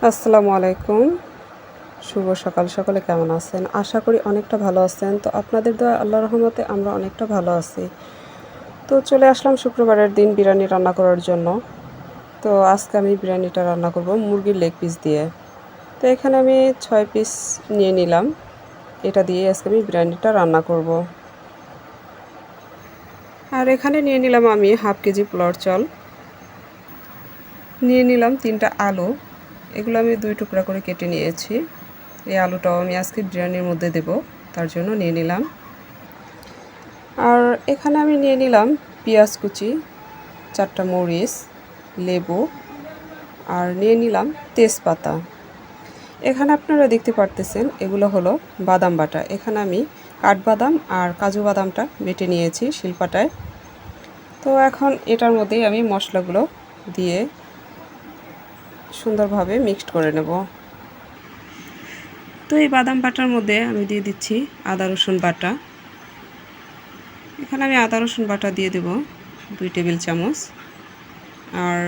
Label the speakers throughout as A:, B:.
A: আসসালামু আলাইকুম। শুভ সকাল। সকলে কেমন আছেন? আশা করি অনেকটা ভালো আছেন। তো আপনাদের দোয়ায় আল্লাহর রহমতে আমরা অনেকটা ভালো আছি। তো চলে আসলাম শুক্রবারের দিন বিরিয়ানি রান্না করার জন্য। তো আজকে আমি বিরিয়ানিটা রান্না করব মুরগির লেগ পিস দিয়ে। তো এখানে আমি 6 পিস নিয়ে নিলাম। এটা দিয়ে আজকে আমি বিরিয়ানিটা রান্না করব। আর এখানে নিয়ে নিলাম আমি হাফ কেজি পোলাওর চাল। নিয়ে নিলাম 3টা আলু। এগুলো আমি 2 টুকরা করে কেটে নিয়েছি। এই আলুটাও আমি আজকে বিরিয়ানির মধ্যে দেব, তার জন্য নিয়ে নিলাম। আর এখানে আমি নিয়ে নিলাম পেঁয়াজ কুচি, 4টা মরিচ, লেবু আর নিয়ে নিলাম তেজপাতা। এখানে আপনারা দেখতে পারতেছেন এগুলো হলো বাদাম বাটা। এখানে আমি কাঠবাদাম আর কাজু বাদামটা বেটে নিয়েছি শিলপাটায়। তো এখন এটার মধ্যেই আমি মশলাগুলো দিয়ে সুন্দরভাবে মিক্সড করে নেব। তো এই বাদাম বাটার মধ্যে আমি দিয়ে দিচ্ছি আদা রসুন বাটা। এখানে আমি আদা রসুন বাটা দিয়ে দেব 2 টেবিল চামচ আর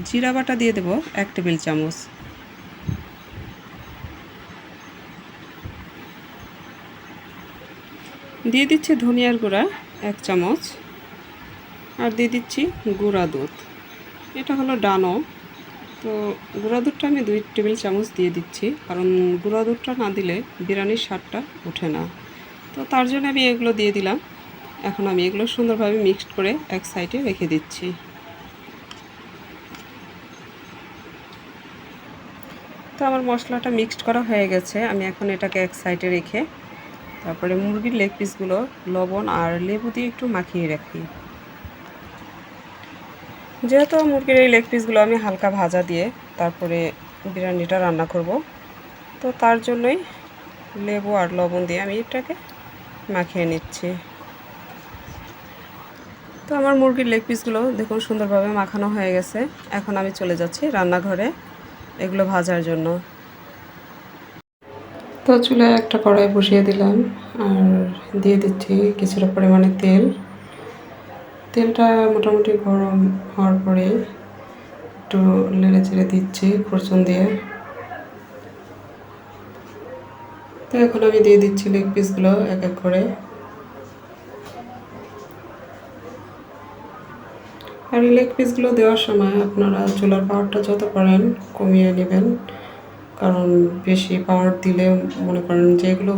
A: জিরা বাটা দিয়ে দেব 1 টেবিল চামচ। দিয়ে দিচ্ছি ধনিয়ার গুঁড়া 1 চামচ আর দিয়ে দিচ্ছি গুঁড়া দুধ। এটা হলো ডানো। তো গুঁড়া দুধটা আমি 2 টেবিল চামচ দিয়ে দিচ্ছি, কারণ গুঁড়া দুধটা না দিলে বিরিয়ানির স্বাদটা ওঠে না। তো তার জন্য আমি এগুলো দিয়ে দিলাম। এখন আমি এগুলো সুন্দরভাবে মিক্সড করে এক সাইডে রেখে দিচ্ছি। তো আমার মশলাটা মিক্সড করা হয়ে গেছে। আমি এখন এটাকে এক সাইডে রেখে তারপরে মুরগির লেগ পিসগুলো লবণ আর লেবু দিয়ে একটু মাখিয়ে রাখি। যেহেতু মুরগির এই লেগ পিসগুলো আমি হালকা ভাজা দিয়ে তারপরে বিরিয়ানিটা রান্না করব, তো তার জন্যই লেবু আর লবণ দিয়ে আমি এটাকে মাখিয়ে নিচ্ছি। তো আমার মুরগির লেগ পিসগুলো দেখুন সুন্দরভাবে মাখানো হয়ে গেছে। এখন আমি চলে যাচ্ছি রান্নাঘরে এগুলো ভাজার জন্য। তো চুলায় একটা কড়াই বসিয়ে দিলাম আর দিয়ে দিচ্ছি কিছুটা পরিমাণে তেল। তেলটা মোটামুটি গরম হওয়ার পরে একটু নেড়ে চেড়ে দিচ্ছি ফোড়ন দিয়ে। তো এখন আমি দিয়ে দিচ্ছি লেগ পিসগুলো এক এক করে। আর এই লেগ পিসগুলো দেওয়ার সময় আপনারা চুলার পাওয়ারটা যত পারেন কমিয়ে নেবেন, কারণ বেশি পাওয়ার দিলে মনে করেন যে এগুলো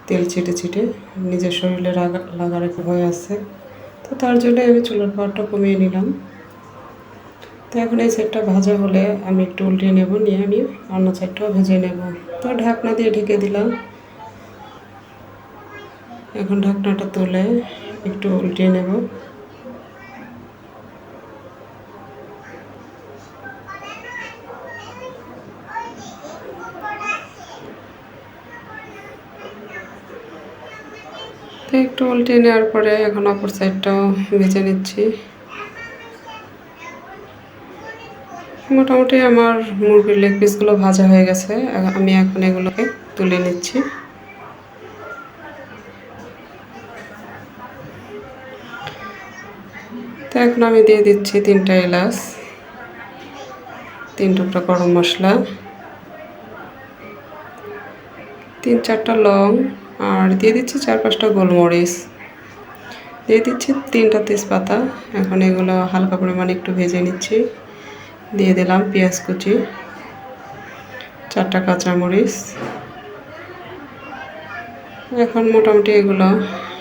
A: তেল ছিটে ছিটে নিজের শরীরে লাগার একটা ভয় আছে। তো তার জন্য আমি চুলার পাওয়ারটা কমিয়ে নিলাম। তো এখন এই সাইডটা ভাজা হলে আমি একটু উল্টিয়ে নেব, নিয়ে আমি অন্য সাইডটাও ভেজে নেব। তো ঢাকনা দিয়ে ঢেকে দিলাম। এখন ঢাকনাটা তুলে একটু উল্টিয়ে নেব। তো একটু উল্টিয়ে নেওয়ার পরে এখন অপর সাইডটাও ভেজে নিচ্ছি। মোটামুটি আমার মুরগির লেগ পিসগুলো ভাজা হয়ে গেছে। আমি এখন এগুলোকে তুলে নিচ্ছি। তো এখন আমি দিয়ে দিচ্ছি 3টা এলাচ, 3 টুকরা গরম মশলা, 3-4টা লং আর দিয়ে দিচ্ছি 4-5টা গোলমরিচ, দিয়ে দিচ্ছি 3টা তেজপাতা। এখন এগুলো হালকা পরিমাণে একটু ভেজে নিচ্ছি। দিয়ে দিলাম পেঁয়াজ কুচি, 4টা কাঁচামরিচ। এখন মোটামুটি এগুলো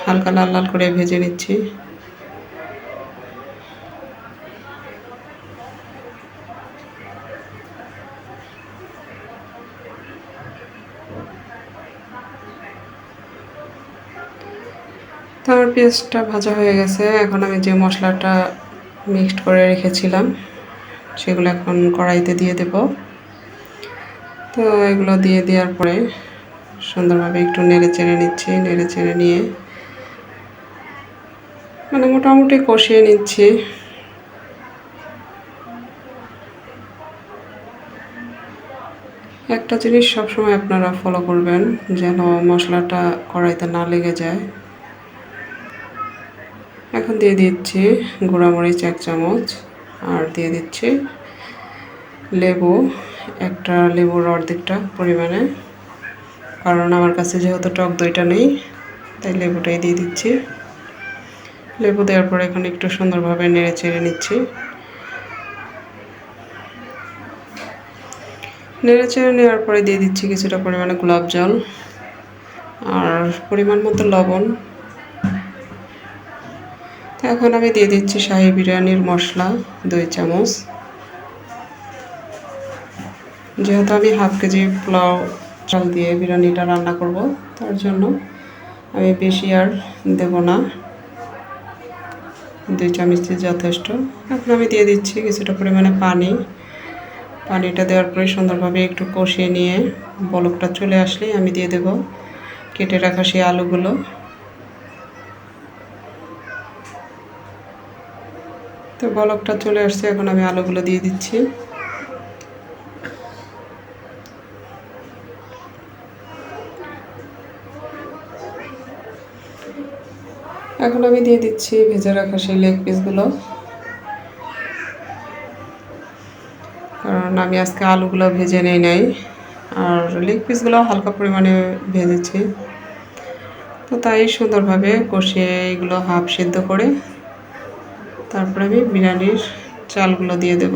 A: হালকা লাল লাল করে ভেজে নিচ্ছি। তো আমার পেঁয়াজটা ভাজা হয়ে গেছে। এখন আমি যে মশলাটা মিক্সড করে রেখেছিলাম সেগুলো এখন কড়াইতে দিয়ে দেব। তো এগুলো দিয়ে দেওয়ার পরে সুন্দরভাবে একটু নেড়ে চেড়ে নিচ্ছি। নেড়ে চেড়ে নিয়ে মানে মোটামুটি কষিয়ে নিচ্ছি। একটা জিনিস সবসময় আপনারা ফলো করবেন, যেন মশলাটা কড়াইতে না লেগে যায়। এখন দিয়ে দিচ্ছি গুঁড়ামরিচ 1 চামচ আর দিয়ে দিচ্ছি লেবু একটা লেবুর অর্ধেকটা পরিমাণে, কারণ আমার কাছে যেহেতু টক দইটা নেই তাই লেবুটাই দিয়ে দিচ্ছি। লেবু দেওয়ার পর এখন একটু সুন্দরভাবে নেড়ে চেড়ে নিচ্ছি। নেড়ে চেড়ে নেওয়ার পরে দিয়ে দিচ্ছি কিছুটা পরিমাণে গোলাপ জল আর পরিমাণ মতো লবণ। এখন আমি দিয়ে দিচ্ছি শাহী বিরিয়ানির মশলা 2 চামচ। যেহেতু আমি হাফ কেজি পোলাও চাল দিয়ে বিরিয়ানিটা রান্না করব, তার জন্য আমি বেশি আর দেব না, 2 চামচ যথেষ্ট। এখন আমি দিয়ে দিচ্ছি কিছুটা পরিমাণে পানি। পানিটা দেওয়ার পরে সুন্দরভাবে একটু কষিয়ে নিয়ে বলকটা চলে আসলেই আমি দিয়ে দেব কেটে রাখা সেই আলুগুলো। তো বলকটা চলে আসছে, এখন আমি আলুগুলো দিয়ে দিচ্ছি। এখন আমি দিয়ে দিচ্ছি ভেজে রাখা সেই লেগ পিসগুলো, কারণ আমি আজকে আলুগুলো ভেজে নেই নাই আর লেগ পিসগুলো হালকা পরিমাণে ভেজেছি। তো তাই সুন্দরভাবে কষিয়ে এগুলো হাফ সিদ্ধ করে তারপরে আমি বিরিয়ানির চালগুলো দিয়ে দেব।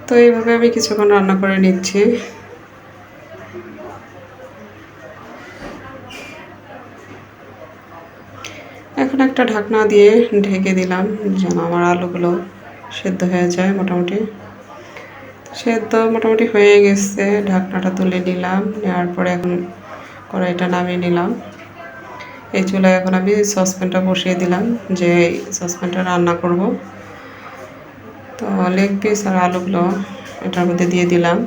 A: তো এইভাবে আমি কিছুক্ষণ রান্না করে নিচ্ছি। এখন একটা ঢাকনা দিয়ে ঢেকে দিলাম যেন আমার আলুগুলো সেদ্ধ হয়ে যায়। মোটামুটি সেদ্ধ মোটামুটি হয়ে গেছে, ঢাকনাটা তুলে নিলাম। নেওয়ার পরে এখন কড়াইটা নামিয়ে নিলাম। এই চুলায় এখন আমি সসপ্যানটা বসিয়ে দিলাম, যে সসপ্যানটা রান্না করব। তো লেগ পিস আর আলুগুলো এটার মধ্যে দিয়ে দিলাম।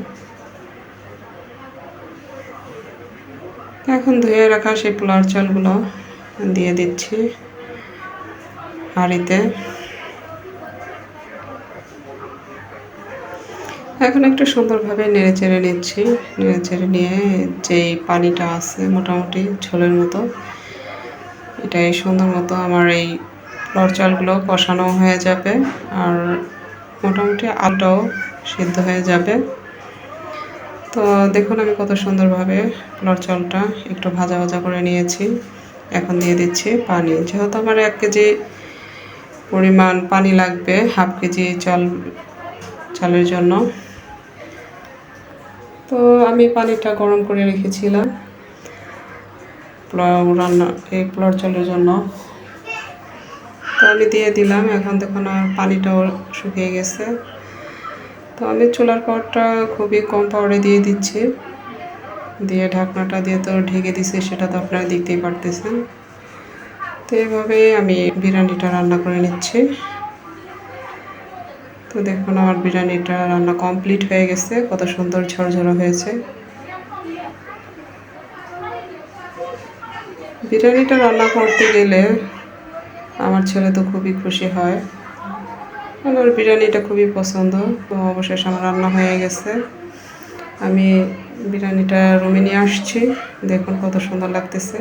A: এখন ধুয়ে রাখা সেই পোলাওর চালগুলো দিয়ে দিচ্ছি হাঁড়িতে। এখন একটু সুন্দরভাবে নেড়ে চেড়ে নিচ্ছি। নেড়ে চেড়ে নিয়ে যেই পানিটা আছে মোটামুটি ঝোলের মতো, এটাই সুন্দর মতো আমার এই পোলাওর চালগুলো কষানো হয়ে যাবে আর মোটামুটি আলুটাও সিদ্ধ হয়ে যাবে। তো দেখুন আমি কত সুন্দরভাবে পোলাওর চালটা একটু ভাজা ভাজা করে নিয়েছি। এখন দিয়ে দিচ্ছি পানি। যেহেতু আমার 1 কেজি পরিমাণ পানি লাগবে হাফ কেজি চালের জন্য, তো আমি পানিটা গরম করে রেখেছিলাম এই পোলাওর চালের জন্য। তো আমি দিয়ে দিলাম। এখন দেখুন পানিটাও শুকিয়ে গেছে। তো আমি চুলার পাওয়ারটা খুবই কম পাওয়ারে দিয়ে দিচ্ছি, দিয়ে ঢাকনাটা দিয়ে তো ঢেকে দিচ্ছি, সেটা তো আপনারা দেখতেই পারতেছেন। তো এইভাবে আমি বিরিয়ানিটা রান্না করে নিচ্ছি। তো দেখুন আমার বিরিয়ানিটা রান্না কমপ্লিট হয়ে গেছে, কত সুন্দর ঝরঝরে হয়েছে। বিরিয়ানিটা রান্না করতে গেলে আমার ছেলে তো খুবই খুশি হয়, আমার বিরিয়ানিটা খুবই পছন্দ। তো অবশেষে আমার রান্না হয়ে গেছে। আমি বিরিয়ানিটা রুমে নিয়ে আসছি, দেখুন কত সুন্দর লাগতেছে।